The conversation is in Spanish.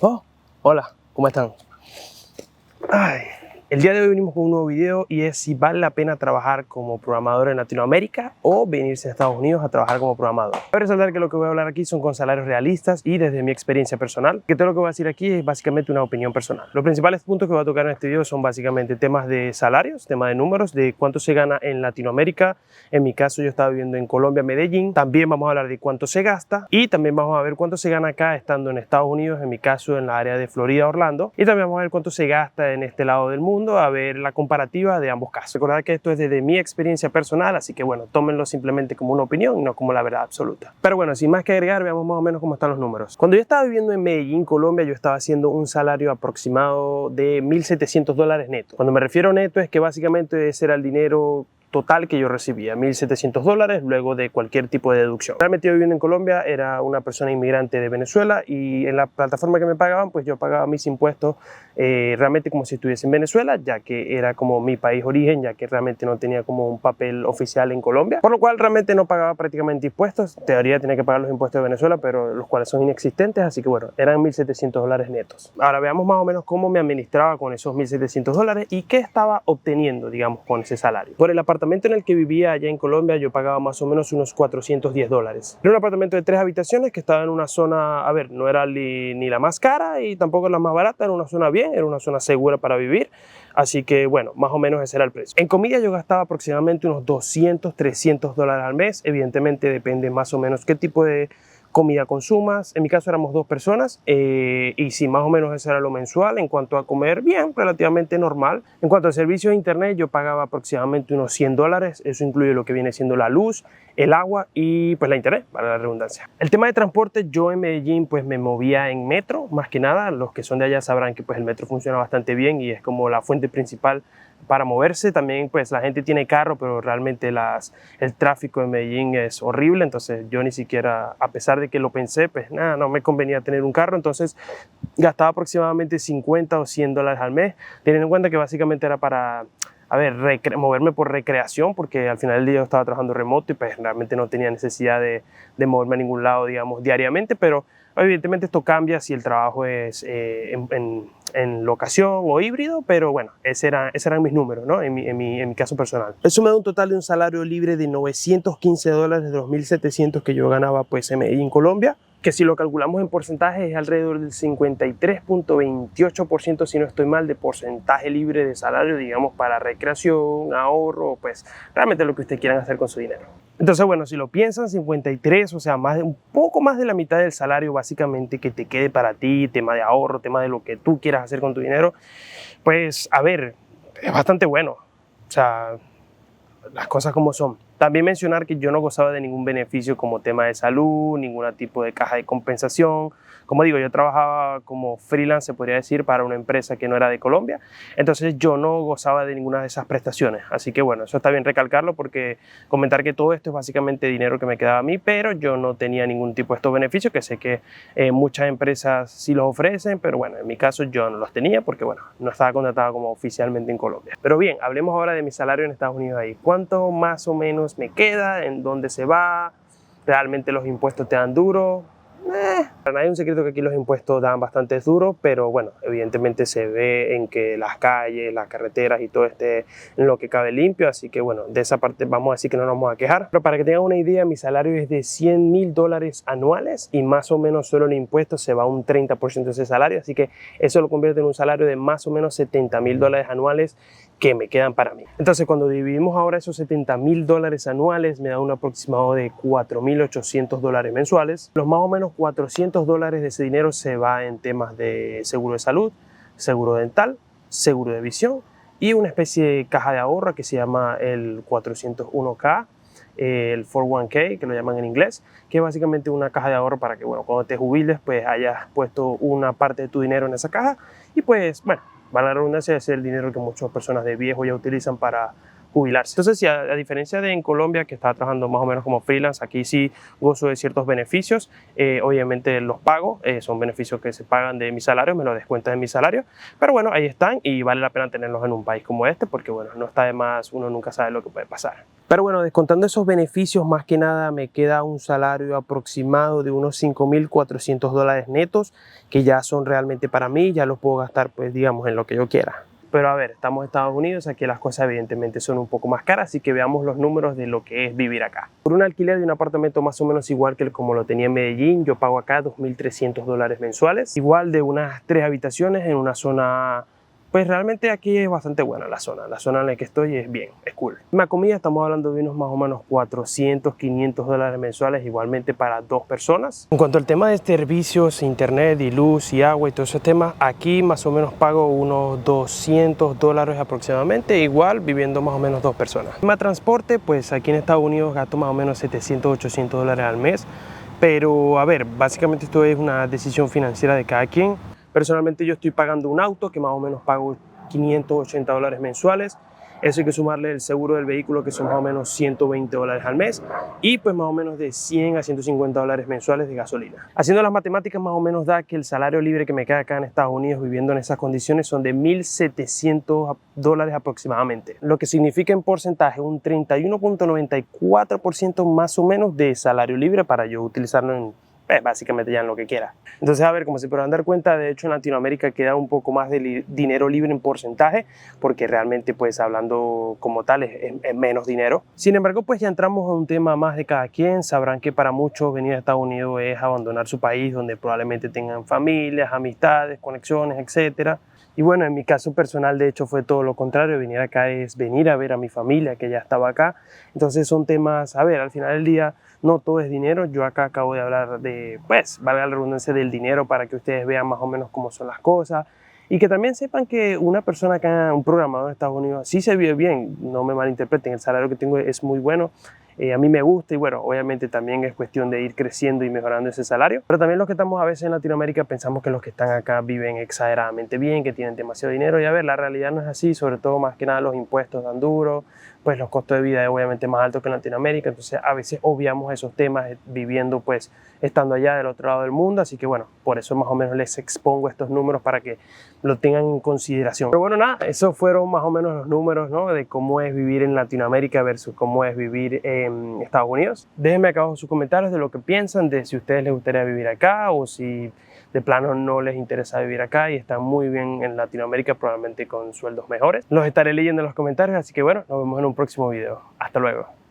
Oh, hola, ¿cómo están? Ay, el día de hoy venimos con un nuevo video y es si vale la pena trabajar como programador en Latinoamérica o venirse a Estados Unidos a trabajar como programador. Voy a resaltar que lo que voy a hablar aquí son con salarios realistas y desde mi experiencia personal, que todo lo que voy a decir aquí es básicamente una opinión personal. Los principales puntos que voy a tocar en este video son básicamente temas de salarios, temas de números, de cuánto se gana en Latinoamérica. En mi caso yo estaba viviendo en Colombia, Medellín. También vamos a hablar de cuánto se gasta y también vamos a ver cuánto se gana acá estando en Estados Unidos, en mi caso en la área de Florida, Orlando. Y también vamos a ver cuánto se gasta en este lado del mundo, a ver la comparativa de ambos casos. Recordad que esto es desde mi experiencia personal, así que bueno, tómenlo simplemente como una opinión y no como la verdad absoluta. Pero bueno, sin más que agregar, veamos más o menos cómo están los números. Cuando yo estaba viviendo en Medellín, Colombia, yo estaba haciendo un salario aproximado de $1.700 neto. Cuando me refiero a neto es que básicamente ese era el dinero total que yo recibía, $1.700 luego de cualquier tipo de deducción. Realmente yo viviendo en Colombia era una persona inmigrante de Venezuela y en la plataforma que me pagaban pues yo pagaba mis impuestos realmente como si estuviese en Venezuela, ya que era como mi país origen, ya que realmente no tenía como un papel oficial en Colombia, por lo cual realmente no pagaba prácticamente impuestos. En teoría tenía que pagar los impuestos de Venezuela, pero los cuales son inexistentes, así que bueno, eran $1.700 netos. Ahora veamos más o menos cómo me administraba con esos $1.700 y qué estaba obteniendo, digamos, con ese salario. Por el apartamento en el que vivía allá en Colombia yo pagaba más o menos unos $410. Era un apartamento de 3 habitaciones que estaba en una zona, a ver, no era ni la más cara y tampoco la más barata, era una zona bien, era una zona segura para vivir, así que bueno, más o menos ese era el precio. En comida yo gastaba aproximadamente unos $200-300 al mes, evidentemente depende más o menos qué tipo de comida consumas. En mi caso éramos 2 personas y sí, más o menos eso era lo mensual. En cuanto a comer, bien, relativamente normal. En cuanto a servicios de internet, yo pagaba aproximadamente unos $100. Eso incluye lo que viene siendo la luz, el agua y pues la internet, para la redundancia. El tema de transporte, yo en Medellín pues me movía en metro, más que nada. Los que son de allá sabrán que pues el metro funciona bastante bien y es como la fuente principal para moverse. También pues la gente tiene carro, pero realmente el tráfico en Medellín es horrible, entonces yo ni siquiera, a pesar de que lo pensé, pues nada, no me convenía tener un carro, entonces gastaba aproximadamente $50 o $100 al mes, teniendo en cuenta que básicamente era para, a ver, moverme por recreación, porque al final del día yo estaba trabajando remoto y pues realmente no tenía necesidad de moverme a ningún lado, digamos, diariamente, pero evidentemente esto cambia si el trabajo es en locación o híbrido, pero bueno, esos eran mis números, ¿no? En mi caso personal. Eso me da un total de un salario libre de $915 de los 1.700 que yo ganaba pues en Medellín, Colombia, que si lo calculamos en porcentaje es alrededor del 53.28%, si no estoy mal, de porcentaje libre de salario, digamos, para recreación, ahorro, pues realmente lo que ustedes quieran hacer con su dinero. Entonces, bueno, si lo piensan, 53, o sea, un poco más de la mitad del salario básicamente que te quede para ti, tema de ahorro, tema de lo que tú quieras hacer con tu dinero, pues, a ver, es bastante bueno. O sea, las cosas como son. También mencionar que yo no gozaba de ningún beneficio como tema de salud, ningún tipo de caja de compensación. Como digo, yo trabajaba como freelance, se podría decir, para una empresa que no era de Colombia. Entonces yo no gozaba de ninguna de esas prestaciones. Así que bueno, eso está bien recalcarlo porque comentar que todo esto es básicamente dinero que me quedaba a mí, pero yo no tenía ningún tipo de estos beneficios, que sé que muchas empresas sí los ofrecen, pero bueno, en mi caso yo no los tenía porque bueno, no estaba contratado como oficialmente en Colombia. Pero bien, hablemos ahora de mi salario en Estados Unidos ahí. ¿Cuánto más o menos me queda? ¿En dónde se va? ¿Realmente los impuestos te dan duro? Para nadie es un secreto que aquí los impuestos dan bastante duro, pero bueno, evidentemente se ve en que las calles, las carreteras y todo esté en lo que cabe limpio, así que bueno, de esa parte vamos a decir que no nos vamos a quejar. Pero para que tengan una idea, mi salario es de $100.000 anuales y más o menos solo en impuestos se va un 30% de ese salario, así que eso lo convierte en un salario de más o menos $70.000 anuales que me quedan para mí. Entonces cuando dividimos ahora esos $70.000 anuales me da un aproximado de $4.800 mensuales. Los más o menos $400 de ese dinero se va en temas de seguro de salud, seguro dental, seguro de visión y una especie de caja de ahorro que se llama el 401k, el 401k que lo llaman en inglés, que es básicamente una caja de ahorro para que bueno, cuando te jubiles pues hayas puesto una parte de tu dinero en esa caja y pues bueno, va la redundancia, es el dinero que muchas personas de viejo ya utilizan para jubilarse. Entonces, sí, a diferencia de en Colombia, que estaba trabajando más o menos como freelance, aquí sí gozo de ciertos beneficios. Obviamente los pago, son beneficios que se pagan de mi salario, me lo descuentan de mi salario, pero bueno, ahí están y vale la pena tenerlos en un país como este porque bueno, no está de más, uno nunca sabe lo que puede pasar. Pero bueno, descontando esos beneficios, más que nada me queda un salario aproximado de unos $5,400 netos, que ya son realmente para mí, ya los puedo gastar pues digamos en lo que yo quiera. Pero a ver, estamos en Estados Unidos, aquí las cosas evidentemente son un poco más caras, así que veamos los números de lo que es vivir acá. Por un alquiler de un apartamento más o menos igual que como lo tenía en Medellín, yo pago acá $2,300 mensuales, igual de unas 3 habitaciones en una zona. Pues realmente aquí es bastante buena la zona en la que estoy es bien, es cool. La comida estamos hablando de unos más o menos $400, $500 mensuales igualmente para 2 personas. En cuanto al tema de servicios, internet y luz y agua y todos esos temas, aquí más o menos pago unos $200 aproximadamente, igual viviendo más o menos 2 personas. El tema de transporte, pues aquí en Estados Unidos gasto más o menos $700, $800 al mes, pero a ver, básicamente esto es una decisión financiera de cada quien. Personalmente yo estoy pagando un auto que más o menos pago $580 mensuales. Eso hay que sumarle el seguro del vehículo que son más o menos $120 al mes y pues más o menos de $100 a $150 mensuales de gasolina. Haciendo las matemáticas más o menos da que el salario libre que me queda acá en Estados Unidos viviendo en esas condiciones son de $1,700 aproximadamente, lo que significa en porcentaje un 31,94% más o menos de salario libre para yo utilizarlo en básicamente ya en lo que quiera. Entonces, a ver, como se podrán dar cuenta, de hecho en Latinoamérica queda un poco más de dinero libre en porcentaje, porque realmente pues hablando como tal es menos dinero. Sin embargo, pues ya entramos a un tema más de cada quien. Sabrán que para muchos venir a Estados Unidos es abandonar su país, donde probablemente tengan familias, amistades, conexiones, etcétera. Y bueno, en mi caso personal, de hecho, fue todo lo contrario. Venir acá es venir a ver a mi familia que ya estaba acá. Entonces son temas, a ver, al final del día no todo es dinero. Yo acá acabo de hablar de, pues, valga la redundancia del dinero para que ustedes vean más o menos cómo son las cosas. Y que también sepan que una persona acá, un programador en Estados Unidos, sí se vive bien. No me malinterpreten, el salario que tengo es muy bueno. A mí me gusta y bueno, obviamente también es cuestión de ir creciendo y mejorando ese salario. Pero también los que estamos a veces en Latinoamérica pensamos que los que están acá viven exageradamente bien, que tienen demasiado dinero. Y a ver, la realidad no es así, sobre todo más que nada los impuestos dan duro, pues los costos de vida es obviamente más altos que en Latinoamérica. Entonces a veces obviamos esos temas viviendo pues estando allá del otro lado del mundo. Así que bueno, por eso más o menos les expongo estos números para que lo tengan en consideración. Pero bueno, nada, esos fueron más o menos los números, ¿no? De cómo es vivir en Latinoamérica versus cómo es vivir en Estados Unidos. Déjenme acá abajo sus comentarios de lo que piensan, de si a ustedes les gustaría vivir acá o si de plano no les interesa vivir acá y están muy bien en Latinoamérica, probablemente con sueldos mejores. Los estaré leyendo en los comentarios, así que bueno, nos vemos en un próximo video. Hasta luego.